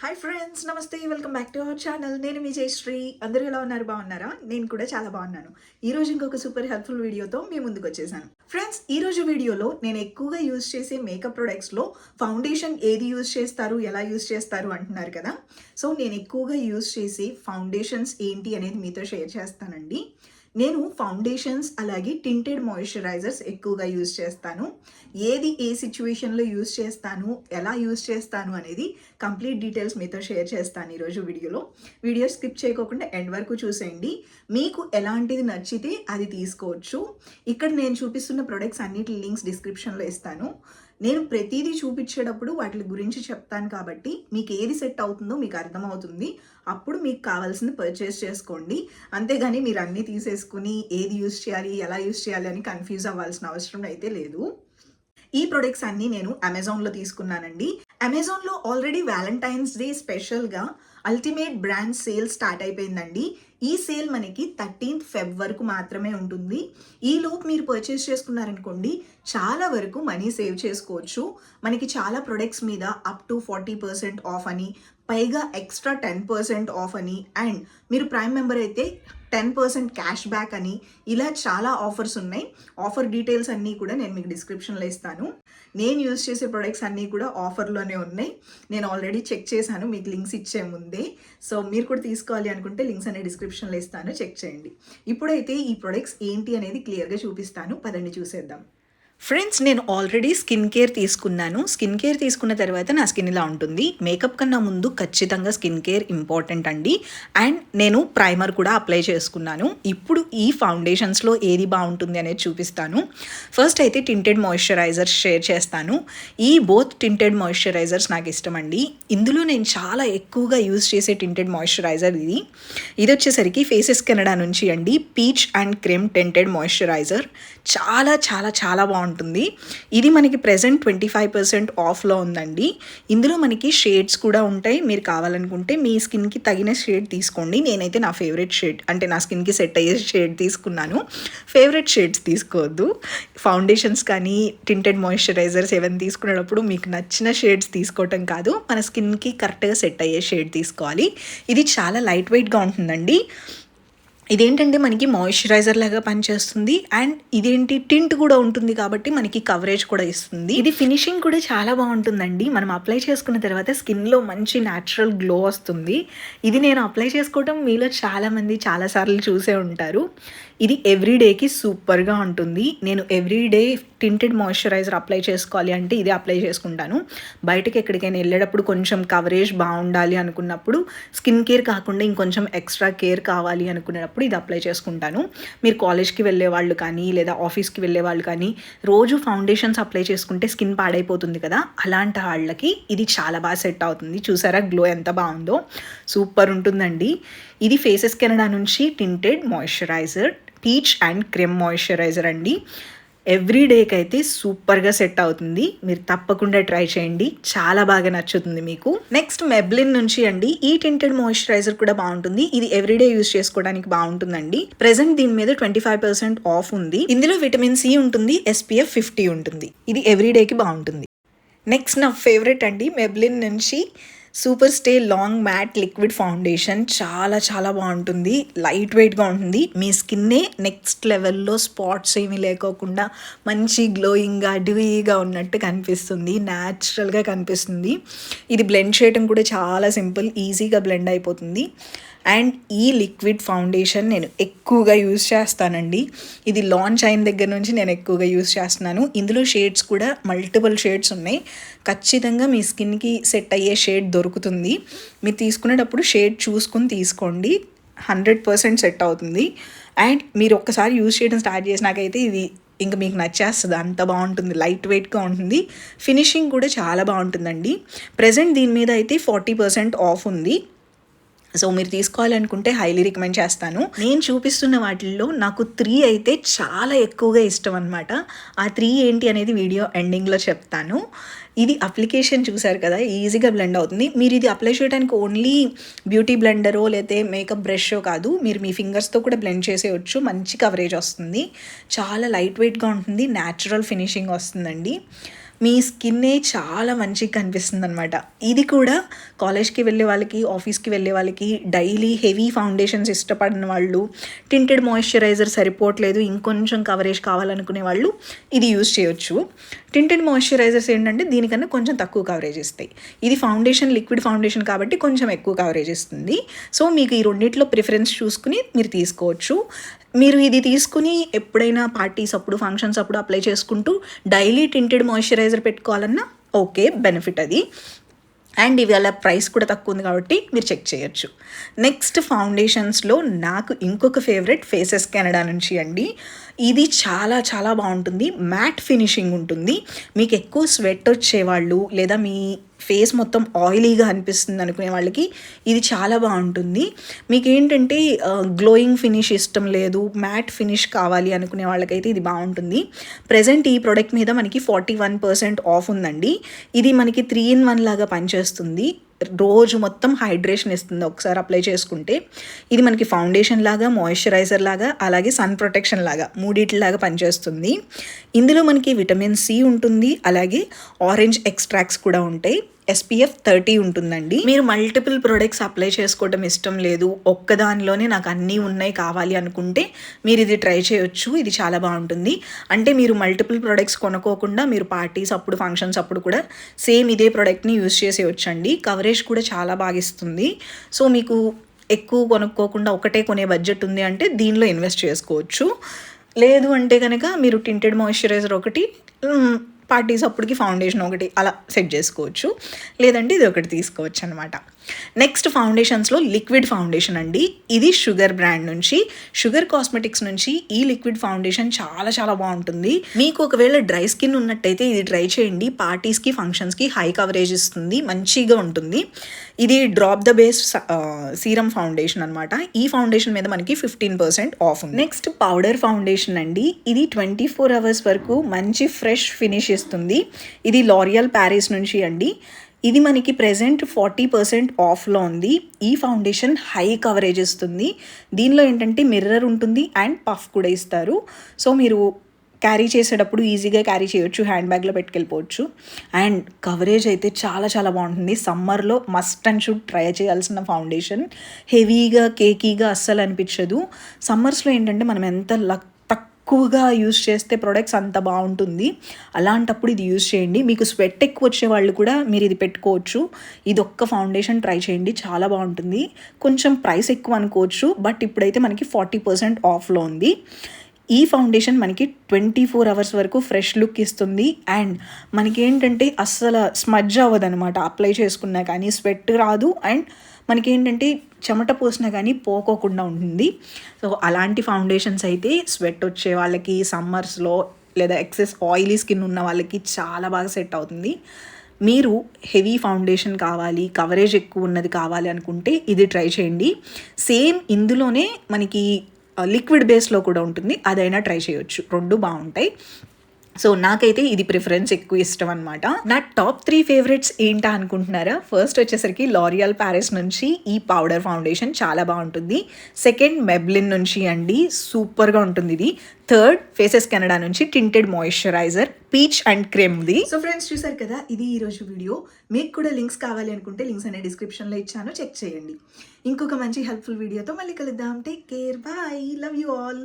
Hi friends, నమస్తే. Welcome back to our channel. నేను మీ జయశ్రీ. అందరూ ఎలా ఉన్నారు? బాగున్నారా? నేను కూడా చాలా బాగున్నాను. ఈరోజు ఇంకొక సూపర్ హెల్ప్ఫుల్ వీడియోతో మీ ముందుకు వచ్చేసాను. ఫ్రెండ్స్, ఈరోజు వీడియోలో నేను ఎక్కువగా యూజ్ చేసే మేకప్ ప్రొడక్ట్స్లో ఫౌండేషన్ ఏది యూజ్ చేస్తారు, ఎలా యూజ్ చేస్తారు అంటున్నారు కదా. సో నేను ఎక్కువగా యూజ్ చేసే ఫౌండేషన్స్ ఏంటి అనేది మీతో షేర్ చేస్తానండి. నేను ఫౌండేషన్స్ అలాగే టింటెడ్ మాయిశ్చరైజర్స్ ఎక్కువగా యూజ్ చేస్తాను. ఏది ఏ సిచ్యువేషన్లో యూజ్ చేస్తాను, ఎలా యూజ్ చేస్తాను అనేది కంప్లీట్ డీటెయిల్స్ మీతో షేర్ చేస్తాను ఈరోజు వీడియోలో. వీడియో స్కిప్ చేయకోకుండా ఎండ్ వరకు చూసేయండి. మీకు ఎలాంటిది నచ్చితే అది తీసుకోవచ్చు. ఇక్కడ నేను చూపిస్తున్న ప్రొడక్ట్స్ అన్నిటి లింక్స్ డిస్క్రిప్షన్లో ఇస్తాను. నేను ప్రతిదీ చూపించేటప్పుడు వాటి గురించి చెప్తాను కాబట్టి మీకు ఏది సెట్ అవుతుందో మీకు అర్థమవుతుంది. అప్పుడు మీకు కావాల్సింది పర్చేస్ చేసుకోండి. అంతేగాని మీరు అన్నీ తీసేసుకుని ఏది యూజ్ చేయాలి, ఎలా యూజ్ చేయాలి అని కన్ఫ్యూజ్ అవ్వాల్సిన అవసరం అయితే లేదు. ఈ ప్రొడక్ట్స్ అన్నీ నేను అమెజాన్లో తీసుకున్నానండి. అమెజాన్లో ఆల్రెడీ వ్యాలంటైన్స్ డే స్పెషల్గా అల్టిమేట్ బ్రాండ్ సేల్ స్టార్ట్ అయిపోయిందండి. ఈ సేల్ మనకి 13th Feb వరకు మాత్రమే ఉంటుంది. ఈలోపు మీరు పర్చేస్ చేసుకున్నారనుకోండి, చాలా వరకు మనీ సేవ్ చేసుకోవచ్చు. మనకి చాలా ప్రొడక్ట్స్ మీద అప్ టు 40% ఆఫ్ అని, పైగా ఎక్స్ట్రా 10% ఆఫ్ అని, అండ్ మీరు ప్రైమ్ మెంబర్ అయితే 10% క్యాష్ బ్యాక్ అని, ఇలా చాలా ఆఫర్స్ ఉన్నాయి. ఆఫర్ డీటెయిల్స్ అన్నీ కూడా నేను మీకు డిస్క్రిప్షన్లో ఇస్తాను. నేను యూజ్ చేసే ప్రొడక్ట్స్ అన్నీ కూడా ఆఫర్లోనే ఉన్నాయి. నేను ఆల్రెడీ చెక్ చేశాను మీకు లింక్స్ ఇచ్చే ముందే. సో మీరు కూడా తీసుకోవాలి అనుకుంటే లింక్స్ అనే డిస్క్రిప్షన్లో ఇస్తాను, చెక్ చేయండి. ఇప్పుడైతే ఈ ప్రొడక్ట్స్ ఏంటి అనేది క్లియర్గా చూపిస్తాను, పదండి చూసేద్దాం. ఫ్రెండ్స్, నేను ఆల్రెడీ స్కిన్ కేర్ తీసుకున్నాను. స్కిన్ కేర్ తీసుకున్న తర్వాత నా స్కిన్ ఇలా ఉంటుంది. మేకప్ కన్నా ముందు ఖచ్చితంగా స్కిన్ కేర్ ఇంపార్టెంట్ అండి. అండ్ నేను ప్రైమర్ కూడా అప్లై చేసుకున్నాను. ఇప్పుడు ఈ ఫౌండేషన్స్లో ఏది బాగుంటుంది అనేది చూపిస్తాను. ఫస్ట్ అయితే టింటెడ్ మాయిశ్చరైజర్స్ షేర్ చేస్తాను. ఈ బోత్ టింటెడ్ మాయిశ్చరైజర్స్ నాకు ఇష్టం అండి. ఇందులో నేను చాలా ఎక్కువగా యూజ్ చేసే టింటెడ్ మాయిశ్చరైజర్ ఇది వచ్చేసరికి ఫేసెస్ కెనడా నుంచి అండి. Peach and cream tinted moisturiser చాలా చాలా చాలా బాగుంటుంది. ఇది మనకి ప్రెజెంట్ 25% ఆఫ్లో ఉందండి. ఇందులో మనకి షేడ్స్ కూడా ఉంటాయి. మీరు కావాలనుకుంటే మీ స్కిన్కి తగిన షేడ్ తీసుకోండి. నేనైతే నా ఫేవరెట్ షేడ్, అంటే నా స్కిన్కి సెట్ అయ్యే షేడ్ తీసుకున్నాను. ఫేవరెట్ షేడ్స్ తీసుకోవద్దు. ఫౌండేషన్స్ కానీ టింటెడ్ మాయిశ్చరైజర్స్ ఏమైనా తీసుకునేటప్పుడు మీకు నచ్చిన షేడ్స్ తీసుకోవటం కాదు, మన స్కిన్కి కరెక్ట్గా సెట్ అయ్యే షేడ్ తీసుకోవాలి. ఇది చాలా లైట్ వెయిట్గా ఉంటుందండి. ఇదేంటంటే మనకి మాయిశ్చరైజర్ లాగా పనిచేస్తుంది. అండ్ ఇదేంటి టింట్ కూడా ఉంటుంది కాబట్టి మనకి కవరేజ్ కూడా ఇస్తుంది. ఇది ఫినిషింగ్ కూడా చాలా బాగుంటుందండి. మనం అప్లై చేసుకున్న తర్వాత స్కిన్లో మంచి న్యాచురల్ గ్లో వస్తుంది. ఇది నేను అప్లై చేసుకోవడం మీలో చాలామంది చాలాసార్లు చూసే ఉంటారు. ఇది ఎవ్రీడేకి సూపర్గా ఉంటుంది. నేను ఎవ్రీడే టింటెడ్ మాయిశ్చరైజర్ అప్లై చేసుకోవాలి అంటే ఇది అప్లై చేసుకుంటాను. బయటకి ఎక్కడికైనా వెళ్ళేటప్పుడు కొంచెం కవరేజ్ బాగుండాలి అనుకున్నప్పుడు, స్కిన్ కేర్ కాకుండా ఇంకొంచెం ఎక్స్ట్రా కేర్ కావాలి అనుకునేటప్పుడు ఇది అప్లై చేసుకుంటాను. మీరు కాలేజ్కి వెళ్ళే వాళ్ళు కానీ లేదా ఆఫీస్కి వెళ్ళే వాళ్ళు కానీ రోజు ఫౌండేషన్స్ అప్లై చేసుకుంటే స్కిన్ పాడైపోతుంది కదా, అలాంటి వాళ్ళకి ఇది చాలా బాగా సెట్ అవుతుంది. చూసారా గ్లో ఎంత బాగుందో, సూపర్ ఉంటుందండి. ఇది ఫేసెస్ కెనడా నుంచి tinted moisturiser peach and cream moisturiser అండి. ఎవ్రీడేకి అయితే సూపర్గా సెట్ అవుతుంది. మీరు తప్పకుండా ట్రై చేయండి, చాలా బాగా నచ్చుతుంది మీకు. నెక్స్ట్ మెబ్లిన్ నుంచి అండి. ఈ టింటెడ్ మాయిశ్చరైజర్ కూడా బాగుంటుంది. ఇది ఎవ్రీడే యూజ్ చేసుకోవడానికి బాగుంటుందండి. ప్రెసెంట్ దీని మీద 25% ఆఫ్ ఉంది. ఇందులో విటమిన్ సి ఉంటుంది, SPF 50 ఉంటుంది. ఇది ఎవ్రీడేకి బాగుంటుంది. నెక్స్ట్ నా ఫేవరెట్ అండి, మెబ్లిన్ నుంచి super stay long matte liquid foundation. చాలా చాలా బాగుంటుంది, లైట్ వెయిట్గా ఉంటుంది. మీ స్కిన్నే నెక్స్ట్ లెవెల్లో స్పాట్స్ ఏమీ లేకోకుండా మంచి గ్లోయింగ్గా డ్యూయిగా ఉన్నట్టు కనిపిస్తుంది, న్యాచురల్గా కనిపిస్తుంది. ఇది బ్లెండ్ చేయడం కూడా చాలా సింపుల్, ఈజీగా బ్లెండ్ అయిపోతుంది. అండ్ ఈ లిక్విడ్ ఫౌండేషన్ నేను ఎక్కువగా యూజ్ చేస్తానండి. ఇది లాంచ్ అయిన దగ్గర నుంచి నేను ఎక్కువగా యూజ్ చేస్తున్నాను. ఇందులో షేడ్స్ కూడా మల్టిపుల్ షేడ్స్ ఉన్నాయి. ఖచ్చితంగా మీ స్కిన్కి సెట్ అయ్యే షేడ్ దొరుకుతుంది. మీరు తీసుకునేటప్పుడు షేడ్ చూసుకొని తీసుకోండి, 100% సెట్ అవుతుంది. అండ్ మీరు ఒక్కసారి యూజ్ చేయడం స్టార్ట్ చేసినాకైతే ఇది ఇంకా మీకు నచ్చేస్తుంది, అంత బాగుంటుంది. లైట్ వెయిట్గా ఉంటుంది, ఫినిషింగ్ కూడా చాలా బాగుంటుందండి. ప్రెజెంట్ దీని మీద అయితే 40% ఆఫ్ ఉంది. సో మీరు తీసుకోవాలనుకుంటే హైలీ రికమెండ్ చేస్తాను. నేను చూపిస్తున్న వాటిల్లో నాకు 3 అయితే చాలా ఎక్కువగా ఇష్టం అనమాట. ఆ 3 ఏంటి అనేది వీడియో ఎండింగ్లో చెప్తాను. ఇది అప్లికేషన్ చూసారు కదా, ఈజీగా బ్లెండ్ అవుతుంది. మీరు ఇది అప్లై చేయడానికి ఓన్లీ బ్యూటీ బ్లెండరో లేతే మేకప్ బ్రషో కాదు, మీరు మీ ఫింగర్స్తో కూడా బ్లెండ్ చేసేయచ్చు. మంచి కవరేజ్ వస్తుంది, చాలా లైట్ వెయిట్గా ఉంటుంది, న్యాచురల్ ఫినిషింగ్ వస్తుందండి. మీ స్కిన్నే చాలా మంచిగా కనిపిస్తుంది అనమాట. ఇది కూడా కాలేజ్కి వెళ్ళే వాళ్ళకి, ఆఫీస్కి వెళ్ళే వాళ్ళకి, డైలీ హెవీ ఫౌండేషన్స్ ఇష్టపడిన వాళ్ళు, టింటెడ్ మాయిశ్చరైజర్ సరిపోవట్లేదు ఇంకొంచెం కవరేజ్ కావాలనుకునే వాళ్ళు ఇది యూజ్ చేయొచ్చు. టింటెడ్ మాయిశ్చరైజర్స్ ఏంటంటే దీనికన్నా కొంచెం తక్కువ కవరేజ్ ఇస్తాయి. ఇది ఫౌండేషన్, లిక్విడ్ ఫౌండేషన్ కాబట్టి కొంచెం ఎక్కువ కవరేజ్ ఇస్తుంది. సో మీకు ఈ రెండిట్లో ప్రిఫరెన్స్ చూసుకుని మీరు తీసుకోవచ్చు. మీరు ఇది తీసుకుని ఎప్పుడైనా పార్టీస్ అప్పుడు, ఫంక్షన్స్ అప్పుడు అప్లై చేసుకుంటూ డైలీ టింటెడ్ మాయిశ్చరైజర్ పెట్టుకోవాలన్నా ఓకే, బెనిఫిట్ అది. అండ్ ఇవి అలా ప్రైస్ కూడా తక్కువ ఉంది కాబట్టి మీరు చెక్ చేయొచ్చు. నెక్స్ట్ ఫౌండేషన్స్లో నాకు ఇంకొక ఫేవరెట్ ఫేసెస్ కెనడా నుంచి అండి. ఇది చాలా చాలా బాగుంటుంది, మ్యాట్ ఫినిషింగ్ ఉంటుంది. మీకు ఎక్కువ స్వెట్ వచ్చేవాళ్ళు లేదా మీ ఫేస్ మొత్తం ఆయిలీగా అనిపిస్తుంది అనుకునే వాళ్ళకి ఇది చాలా బాగుంటుంది. మీకు ఏంటంటే గ్లోయింగ్ ఫినిష్ ఇష్టం లేదు, మ్యాట్ ఫినిష్ కావాలి అనుకునే వాళ్ళకైతే ఇది బాగుంటుంది. ప్రజెంట్ ఈ ప్రోడక్ట్ మీద మనకి 41% ఆఫ్ ఉందండి. ఇది మనకి 3-in-1 లాగా పనిచేస్తుంది. రోజు మొత్తం హైడ్రేషన్ ఇస్తుంది ఒకసారి అప్లై చేసుకుంటే. ఇది మనకి ఫౌండేషన్ లాగా, మాయిశ్చరైజర్ లాగా, అలాగే సన్ ప్రొటెక్షన్ లాగా మూడిటిలాగా పనిచేస్తుంది. ఇందులో మనకి విటమిన్ సి ఉంటుంది, అలాగే ఆరెంజ్ ఎక్స్ట్రాక్ట్స్ కూడా ఉంటాయి. SPF 30 ఉంటుందండి. మీరు మల్టిపుల్ ప్రొడక్ట్స్ అప్లై చేసుకోవడం ఇష్టం లేదు, ఒక్కదానిలోనే నాకు అన్నీ ఉన్నాయి కావాలి అనుకుంటే మీరు ఇది ట్రై చేయొచ్చు. ఇది చాలా బాగుంటుంది. అంటే మీరు మల్టిపుల్ ప్రొడక్ట్స్ కొనుక్కోకుండా మీరు పార్టీస్ అప్పుడు, ఫంక్షన్స్ అప్పుడు కూడా సేమ్ ఇదే ప్రోడక్ట్ని యూజ్ చేసేయొచ్చండి. కవరేజ్ కూడా చాలా బాగా ఇస్తుంది. సో మీకు ఎక్కువ కొనుక్కోకుండా ఒకటే కొనే బడ్జెట్ ఉంది అంటే దీనిలో ఇన్వెస్ట్ చేసుకోవచ్చు. లేదు అంటే కనుక మీరు టింటెడ్ మాయిశ్చరైజర్ ఒకటి, పార్టీస్ అప్పటికి ఫౌండేషన్ ఒకటి అలా సెట్ చేసుకోవచ్చు. లేదంటే ఇది ఒకటి తీసుకోవచ్చు అనమాట. నెక్స్ట్ ఫౌండేషన్స్లో లిక్విడ్ ఫౌండేషన్ అండి. ఇది షుగర్ బ్రాండ్ నుంచి, షుగర్ కాస్మెటిక్స్ నుంచి ఈ లిక్విడ్ ఫౌండేషన్ చాలా చాలా బాగుంటుంది. మీకు ఒకవేళ డ్రై స్కిన్ ఉన్నట్టయితే ఇది ట్రై చేయండి. పార్టీస్కి, ఫంక్షన్స్కి హై కవరేజ్ ఇస్తుంది, మంచిగా ఉంటుంది. ఇది drop the base serum foundation అనమాట. ఈ ఫౌండేషన్ మీద మనకి 15% ఆఫ్ ఉంది. నెక్స్ట్ పౌడర్ ఫౌండేషన్ అండి. ఇది 24 hours వరకు మంచి ఫ్రెష్ ఫినిష్ ఇస్తుంది. ఇది లారియల్ ప్యారిస్ నుంచి అండి. ఇది మనకి ప్రెజెంట్ 40% ఆఫ్లో ఉంది. ఈ ఫౌండేషన్ హై కవరేజ్ ఇస్తుంది. దీనిలో ఏంటంటే మిర్రర్ ఉంటుంది అండ్ పఫ్ కూడా ఇస్తారు. సో మీరు క్యారీ చేసేటప్పుడు ఈజీగా క్యారీ చేయొచ్చు, హ్యాండ్ బ్యాగ్లో పెట్టుకెళ్ళిపోవచ్చు. అండ్ కవరేజ్ అయితే చాలా చాలా బాగుంటుంది. సమ్మర్లో మస్ట్ అండ్ షుడ్ ట్రై చేయాల్సిన ఫౌండేషన్. హెవీగా, కేకీగా అస్సలు అనిపించదు. సమ్మర్స్లో ఏంటంటే మనం ఎంత ఎక్కువగా యూజ్ చేస్తే ప్రొడక్ట్స్ అంత బాగుంటుంది. అలాంటప్పుడు ఇది యూజ్ చేయండి. మీకు స్వెట్ ఎక్కువ వచ్చే వాళ్ళు కూడా మీరు ఇది పెట్టుకోవచ్చు. ఇది ఒక్క ఫౌండేషన్ ట్రై చేయండి, చాలా బాగుంటుంది. కొంచెం ప్రైస్ ఎక్కువ అనుకోవచ్చు, బట్ ఇప్పుడైతే మనకి 40% ఆఫ్లో ఉంది. ఈ ఫౌండేషన్ మనకి 24 hours వరకు ఫ్రెష్ లుక్ ఇస్తుంది. అండ్ మనకి ఏంటంటే అస్సలు స్మడ్జ్ అవ్వదు అనమాట. అప్లై చేసుకున్నా కానీ స్వెట్ రాదు. అండ్ మనకేంటంటే చెమట పోసినా కానీ పోకోకుండా ఉంటుంది. సో అలాంటి ఫౌండేషన్స్ అయితే స్వెట్ వచ్చే వాళ్ళకి, సమ్మర్స్లో లేదా ఎక్సెస్ ఆయిలీ స్కిన్ ఉన్న వాళ్ళకి చాలా బాగా సెట్ అవుతుంది. మీరు హెవీ ఫౌండేషన్ కావాలి, కవరేజ్ ఎక్కువ ఉన్నది కావాలి అనుకుంటే ఇది ట్రై చేయండి. సేమ్ ఇందులోనే మనకి లిక్విడ్ బేస్లో కూడా ఉంటుంది, అదైనా ట్రై చేయొచ్చు. రెండు బాగుంటాయి. సో నాకైతే ఇది ప్రిఫరెన్స్ ఎక్కువ ఇష్టం అనమాట. నా టాప్ 3 ఫేవరెట్స్ ఏంటా అనుకుంటున్నారా? ఫస్ట్ వచ్చేసరికి లారియల్ ప్యారిస్ నుంచి ఈ పౌడర్ ఫౌండేషన్ చాలా బాగుంటుంది. సెకండ్ మెబ్లిన్ నుంచి అండి, సూపర్గా ఉంటుంది ఇది. థర్డ్ ఫేసెస్ కెనడా నుంచి టింటెడ్ మాయిశ్చరైజర్ పీచ్ అండ్ క్రీమ్ది. సో ఫ్రెండ్స్ చూసారు కదా, ఇది ఈరోజు వీడియో. మీకు కూడా లింక్స్ కావాలి అనుకుంటే లింక్స్ అనే డిస్క్రిప్షన్లో ఇచ్చాను, చెక్ చేయండి. ఇంకొక మంచి హెల్ప్ఫుల్ వీడియోతో మళ్ళీ కలుద్దాం. Take care, bye, love you all.